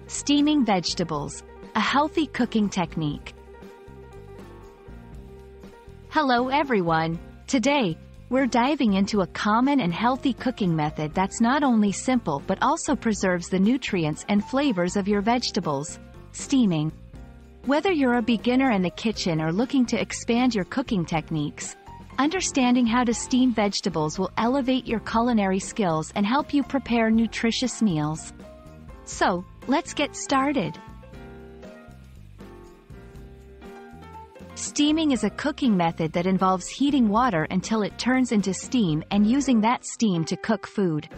Steaming vegetables, a healthy cooking technique. Hello everyone. Today, we're diving into a common and healthy cooking method that's not only simple but also preserves the nutrients and flavors of your vegetables: steaming. Whether you're a beginner in the kitchen or looking to expand your cooking techniques, understanding how to steam vegetables will elevate your culinary skills and help you prepare nutritious meals. So, let's get started. Steaming is a cooking method that involves heating water until it turns into steam and using that steam to cook food.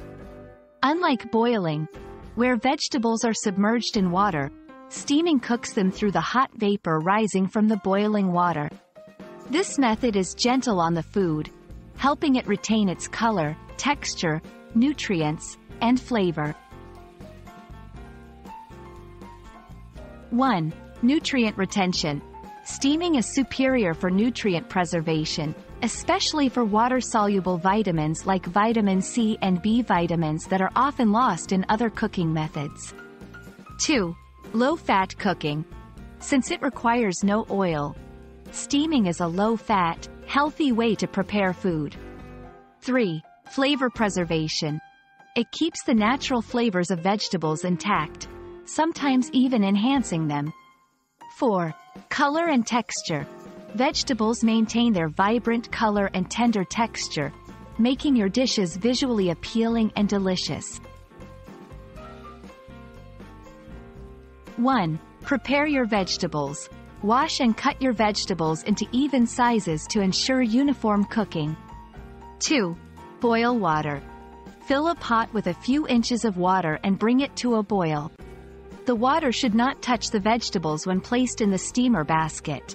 Unlike boiling, where vegetables are submerged in water, steaming cooks them through the hot vapor rising from the boiling water. This method is gentle on the food, helping it retain its color, texture, nutrients, and flavor. 1. Nutrient retention. Steaming is superior for nutrient preservation, especially for water-soluble vitamins like vitamin C and B vitamins that are often lost in other cooking methods. 2. Low-fat cooking. Since it requires no oil, steaming is a low-fat, healthy way to prepare food. 3. Flavor preservation. It keeps the natural flavors of vegetables intact, sometimes even enhancing them. 4. Color and texture. Vegetables maintain their vibrant color and tender texture, making your dishes visually appealing and delicious. 1. Prepare your vegetables. Wash and cut your vegetables into even sizes to ensure uniform cooking. 2. Boil water. Fill a pot with a few inches of water and bring it to a boil. The water should not touch the vegetables when placed in the steamer basket.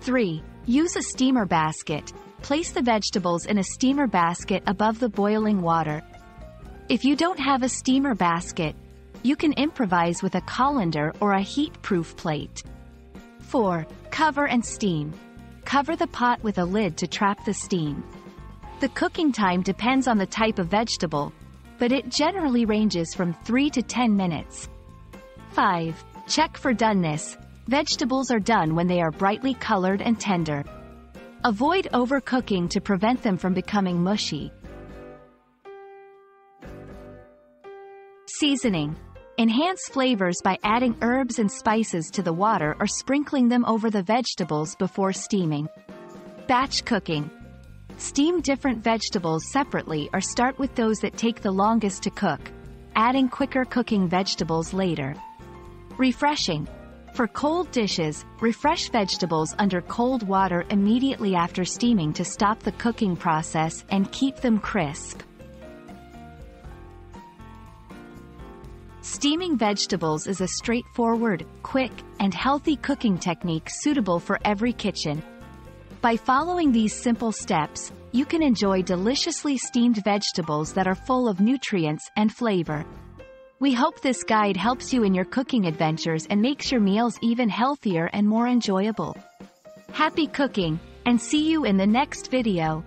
3. Use a steamer basket. Place the vegetables in a steamer basket above the boiling water. If you don't have a steamer basket, you can improvise with a colander or a heat-proof plate. 4. Cover and steam. Cover the pot with a lid to trap the steam. The cooking time depends on the type of vegetable, but it generally ranges from 3 to 10 minutes. 5. Check for doneness. Vegetables are done when they are brightly colored and tender. Avoid overcooking to prevent them from becoming mushy. Seasoning. Enhance flavors by adding herbs and spices to the water or sprinkling them over the vegetables before steaming. Batch cooking. Steam different vegetables separately or start with those that take the longest to cook, adding quicker cooking vegetables later. Refreshing. For cold dishes, refresh vegetables under cold water immediately after steaming to stop the cooking process and keep them crisp. Steaming vegetables is a straightforward, quick, and healthy cooking technique suitable for every kitchen. By following these simple steps, you can enjoy deliciously steamed vegetables that are full of nutrients and flavor. We hope this guide helps you in your cooking adventures and makes your meals even healthier and more enjoyable. Happy cooking, and see you in the next video.